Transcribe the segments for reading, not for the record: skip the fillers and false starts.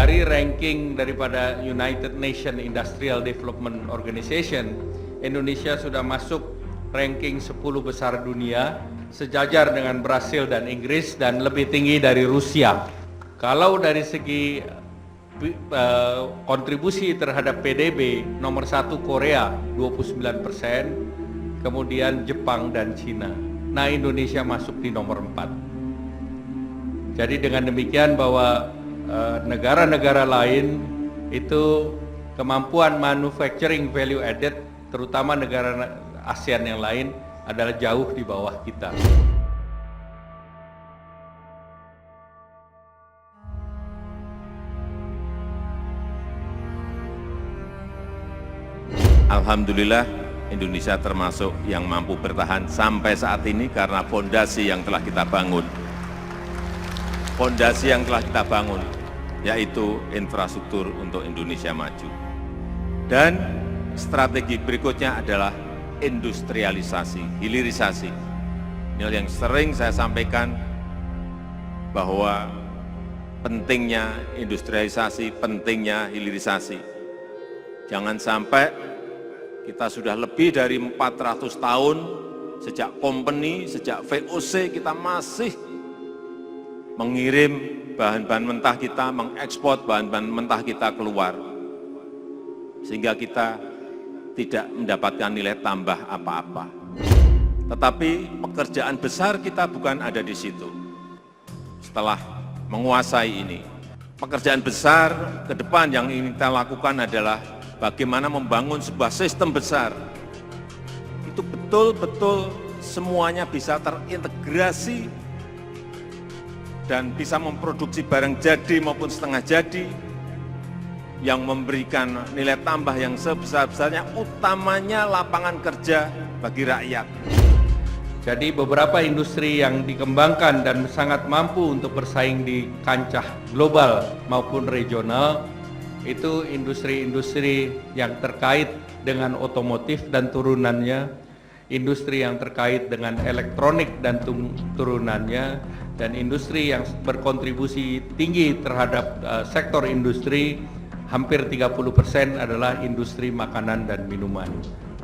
Dari ranking daripada United Nations Industrial Development Organization, Indonesia sudah masuk ranking 10 besar dunia, sejajar dengan Brasil dan Inggris dan lebih tinggi dari Rusia. Kalau dari segi kontribusi terhadap PDB, nomor 1 Korea 29%, kemudian Jepang dan Cina. Nah, Indonesia masuk di nomor 4. Jadi dengan demikian bahwa negara-negara lain itu kemampuan manufacturing value added, terutama negara ASEAN yang lain, adalah jauh di bawah kita. Alhamdulillah, Indonesia termasuk yang mampu bertahan sampai saat ini karena fondasi yang telah kita bangun. Fondasi yang telah kita bangun, yaitu infrastruktur untuk Indonesia maju. Dan strategi berikutnya adalah industrialisasi, hilirisasi. Ini yang sering saya sampaikan bahwa pentingnya industrialisasi, pentingnya hilirisasi. Jangan sampai kita sudah lebih dari 400 tahun sejak company, sejak VOC kita masih mengirim bahan-bahan mentah kita, mengekspor bahan-bahan mentah kita keluar. Sehingga kita tidak mendapatkan nilai tambah apa-apa. Tetapi pekerjaan besar kita bukan ada di situ. Setelah menguasai ini, pekerjaan besar ke depan yang ingin kita lakukan adalah bagaimana membangun sebuah sistem besar. Itu betul-betul semuanya bisa terintegrasi dan bisa memproduksi barang jadi maupun setengah jadi yang memberikan nilai tambah yang sebesar-besarnya, utamanya lapangan kerja bagi rakyat. Jadi beberapa industri yang dikembangkan dan sangat mampu untuk bersaing di kancah global maupun regional, itu industri-industri yang terkait dengan otomotif dan turunannya, industri yang terkait dengan elektronik dan turunannya, dan industri yang berkontribusi tinggi terhadap sektor industri, hampir 30% adalah industri makanan dan minuman.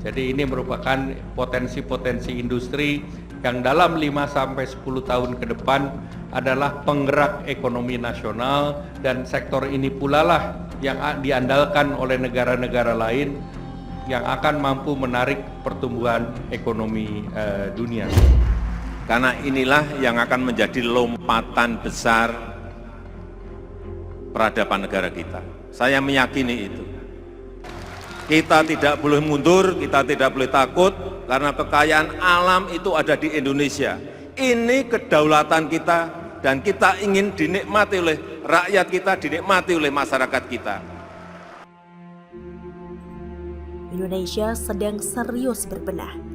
Jadi ini merupakan potensi-potensi industri yang dalam 5-10 tahun ke depan adalah penggerak ekonomi nasional, dan sektor ini pula lah yang diandalkan oleh negara-negara lain yang akan mampu menarik pertumbuhan ekonomi dunia. Karena inilah yang akan menjadi lompatan besar peradaban negara kita. Saya meyakini itu. Kita tidak boleh mundur, kita tidak boleh takut, karena kekayaan alam itu ada di Indonesia. Ini kedaulatan kita, dan kita ingin dinikmati oleh rakyat kita, dinikmati oleh masyarakat kita. Indonesia sedang serius berbenah.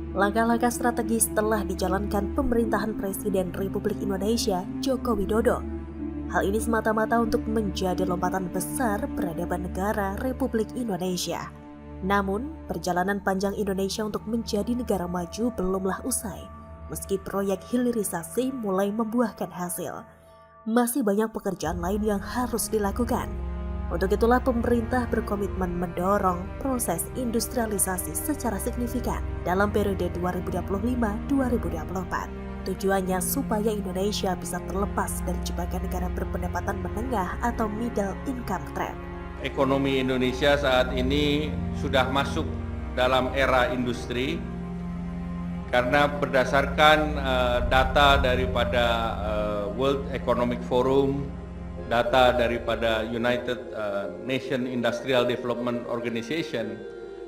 Langkah-langkah strategis telah dijalankan pemerintahan Presiden Republik Indonesia Joko Widodo. Hal ini semata-mata untuk menjadi lompatan besar peradaban negara Republik Indonesia. Namun, perjalanan panjang Indonesia untuk menjadi negara maju belumlah usai. Meski proyek hilirisasi mulai membuahkan hasil, masih banyak pekerjaan lain yang harus dilakukan. Untuk itulah pemerintah berkomitmen mendorong proses industrialisasi secara signifikan dalam periode 2025-2024. Tujuannya supaya Indonesia bisa terlepas dari jebakan negara berpendapatan menengah atau middle income trap. Ekonomi Indonesia saat ini sudah masuk dalam era industri, karena berdasarkan data daripada World Economic Forum, data daripada United Nations Industrial Development Organization,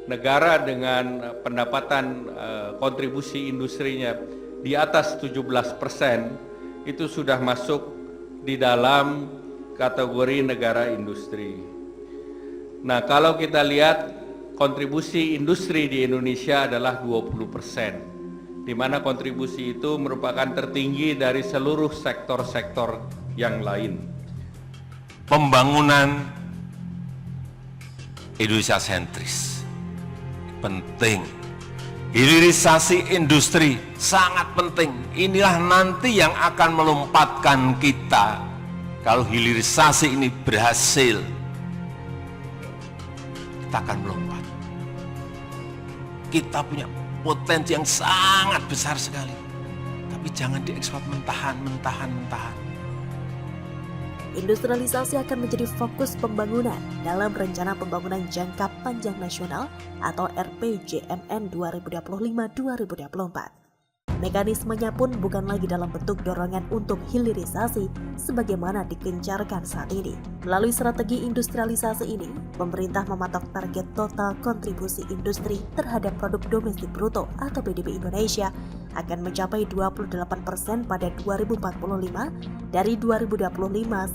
negara dengan pendapatan kontribusi industrinya di atas 17% itu sudah masuk di dalam kategori negara industri. Nah, kalau kita lihat kontribusi industri di Indonesia adalah 20%, di mana kontribusi itu merupakan tertinggi dari seluruh sektor-sektor yang lain. Pembangunan Indonesia sentris penting. Hilirisasi industri sangat penting. Inilah nanti yang akan melompatkan kita Kalau hilirisasi ini berhasil, kita akan melompat. Kita punya potensi yang sangat besar sekali. Tapi jangan diekspor mentahan. Industrialisasi akan menjadi fokus pembangunan dalam Rencana Pembangunan Jangka Panjang Nasional atau RPJMN 2025-2024. Mekanismenya pun bukan lagi dalam bentuk dorongan untuk hilirisasi sebagaimana digencarkan saat ini. Melalui strategi industrialisasi ini, pemerintah mematok target total kontribusi industri terhadap produk domestik bruto atau PDB Indonesia akan mencapai 28% pada 2045 dari 2025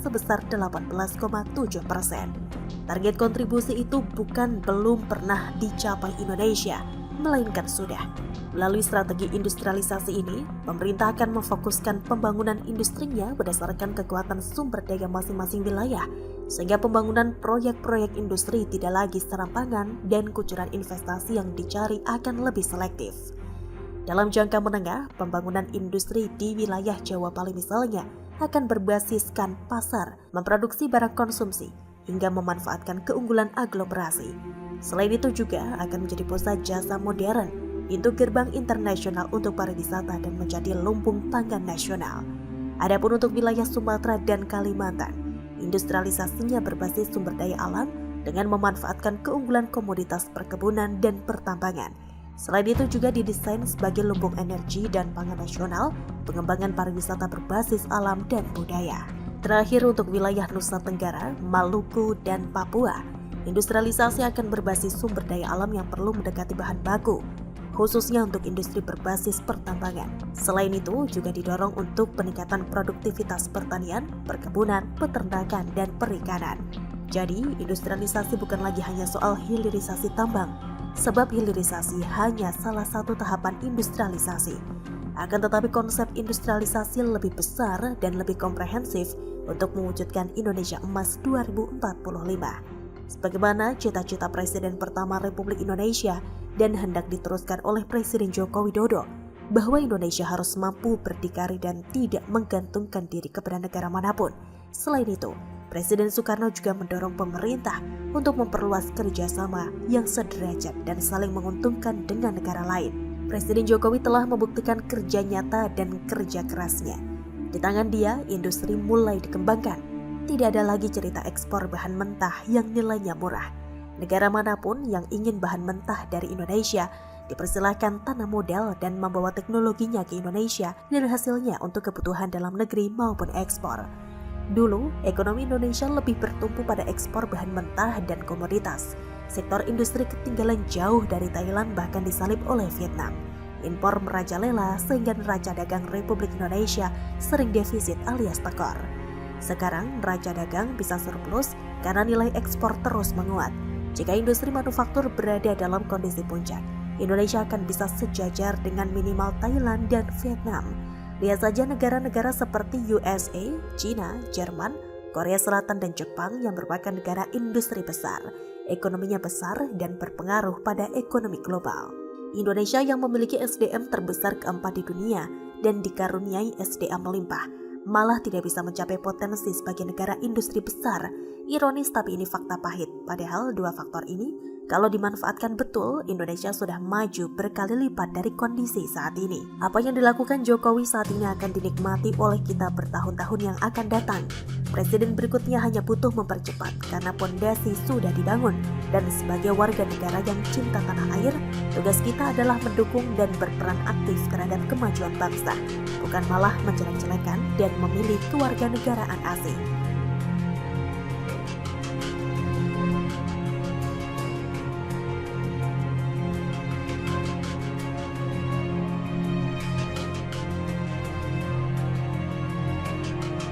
sebesar 18,7%. Target kontribusi itu belum pernah dicapai Indonesia, melainkan sudah. Melalui strategi industrialisasi ini, pemerintah akan memfokuskan pembangunan industrinya berdasarkan kekuatan sumber daya masing-masing wilayah, sehingga pembangunan proyek-proyek industri tidak lagi serampangan dan kucuran investasi yang dicari akan lebih selektif. Dalam jangka menengah, pembangunan industri di wilayah Jawa Bali misalnya akan berbasiskan pasar, memproduksi barang konsumsi, hingga memanfaatkan keunggulan aglomerasi. Selain itu juga akan menjadi pusat jasa modern, pintu gerbang internasional untuk pariwisata dan menjadi lumbung pangan nasional. Adapun untuk wilayah Sumatera dan Kalimantan, industrialisasinya berbasis sumber daya alam dengan memanfaatkan keunggulan komoditas perkebunan dan pertambangan. Selain itu juga didesain sebagai lumbung energi dan pangan nasional, pengembangan pariwisata berbasis alam dan budaya. Terakhir untuk wilayah Nusa Tenggara, Maluku, dan Papua, industrialisasi akan berbasis sumber daya alam yang perlu mendekati bahan baku, khususnya untuk industri berbasis pertambangan. Selain itu, juga didorong untuk peningkatan produktivitas pertanian, perkebunan, peternakan, dan perikanan. Jadi, industrialisasi bukan lagi hanya soal hilirisasi tambang, sebab hilirisasi hanya salah satu tahapan industrialisasi. Akan tetapi konsep industrialisasi lebih besar dan lebih komprehensif untuk mewujudkan Indonesia Emas 2045. Sebagaimana cita-cita Presiden pertama Republik Indonesia dan hendak diteruskan oleh Presiden Joko Widodo, bahwa Indonesia harus mampu berdikari dan tidak menggantungkan diri kepada negara manapun. Selain itu, Presiden Soekarno juga mendorong pemerintah untuk memperluas kerjasama yang sederajat dan saling menguntungkan dengan negara lain. Presiden Jokowi telah membuktikan kerja nyata dan kerja kerasnya. Di tangan dia, industri mulai dikembangkan. Tidak ada lagi cerita ekspor bahan mentah yang nilainya murah. Negara manapun yang ingin bahan mentah dari Indonesia dipersilahkan tanam modal dan membawa teknologinya ke Indonesia dan hasilnya untuk kebutuhan dalam negeri maupun ekspor. Dulu, ekonomi Indonesia lebih bertumpu pada ekspor bahan mentah dan komoditas. Sektor industri ketinggalan jauh dari Thailand, bahkan disalip oleh Vietnam. Impor merajalela sehingga neraca dagang Republik Indonesia sering defisit alias tekor. Sekarang neraca dagang bisa surplus karena nilai ekspor terus menguat. Jika industri manufaktur berada dalam kondisi puncak, Indonesia akan bisa sejajar dengan minimal Thailand dan Vietnam. Lihat saja negara-negara seperti USA, China, Jerman, Korea Selatan, dan Jepang yang merupakan negara industri besar, ekonominya besar dan berpengaruh pada ekonomi global. Indonesia yang memiliki SDM terbesar keempat di dunia dan dikaruniai SDM melimpah, malah tidak bisa mencapai potensi sebagai negara industri besar. Ironis tapi ini fakta pahit, padahal dua faktor ini kalau dimanfaatkan betul, Indonesia sudah maju berkali lipat dari kondisi saat ini. Apa yang dilakukan Jokowi saat ini akan dinikmati oleh kita bertahun-tahun yang akan datang. Presiden berikutnya hanya butuh mempercepat karena pondasi sudah dibangun. Dan sebagai warga negara yang cinta tanah air, tugas kita adalah mendukung dan berperan aktif terhadap kemajuan bangsa, bukan malah menjelek-jelekan dan memilih kewarganegaraan asing.